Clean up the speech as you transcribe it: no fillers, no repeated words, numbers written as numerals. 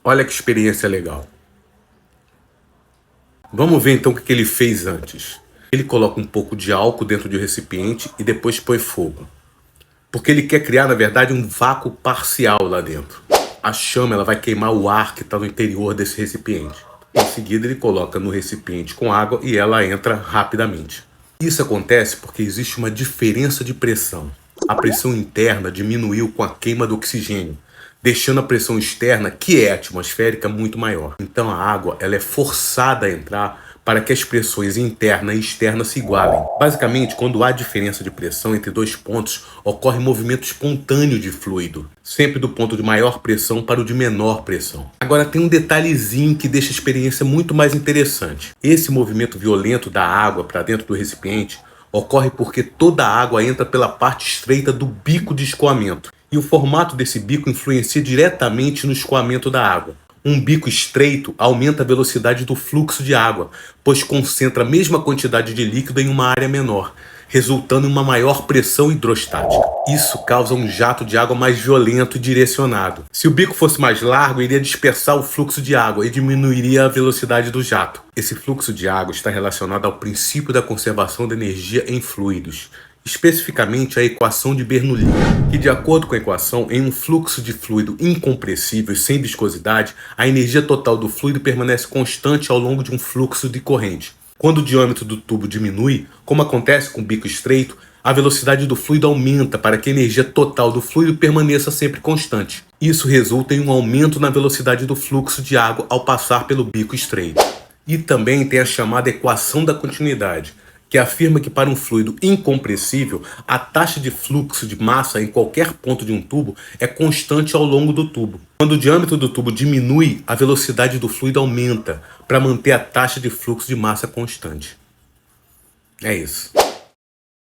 Olha que experiência legal. Vamos ver então o que ele fez antes. Ele coloca um pouco de álcool dentro de um recipiente e depois põe fogo. Porque ele quer criar, na verdade, um vácuo parcial lá dentro. A chama ela vai queimar o ar que está no interior desse recipiente. Em seguida ele coloca no recipiente com água e ela entra rapidamente. Isso acontece porque existe uma diferença de pressão. A pressão interna diminuiu com a queima do oxigênio, deixando a pressão externa, que é atmosférica, muito maior. Então a água ela é forçada a entrar para que as pressões interna e externa se igualem. Basicamente, quando há diferença de pressão entre dois pontos, ocorre movimento espontâneo de fluido, sempre do ponto de maior pressão para o de menor pressão. Agora tem um detalhezinho que deixa a experiência muito mais interessante. Esse movimento violento da água para dentro do recipiente ocorre porque toda a água entra pela parte estreita do bico de escoamento. E o formato desse bico influencia diretamente no escoamento da água. Um bico estreito aumenta a velocidade do fluxo de água, pois concentra a mesma quantidade de líquido em uma área menor, resultando em uma maior pressão hidrostática. Isso causa um jato de água mais violento e direcionado. Se o bico fosse mais largo, iria dispersar o fluxo de água e diminuiria a velocidade do jato. Esse fluxo de água está relacionado ao princípio da conservação da energia em fluidos, especificamente a equação de Bernoulli, que de acordo com a equação, em um fluxo de fluido incompressível e sem viscosidade, a energia total do fluido permanece constante ao longo de um fluxo de corrente. Quando o diâmetro do tubo diminui, como acontece com o bico estreito, a velocidade do fluido aumenta para que a energia total do fluido permaneça sempre constante. Isso resulta em um aumento na velocidade do fluxo de água ao passar pelo bico estreito. E também tem a chamada equação da continuidade, que afirma que para um fluido incompressível, a taxa de fluxo de massa em qualquer ponto de um tubo é constante ao longo do tubo. Quando o diâmetro do tubo diminui, a velocidade do fluido aumenta para manter a taxa de fluxo de massa constante. É isso.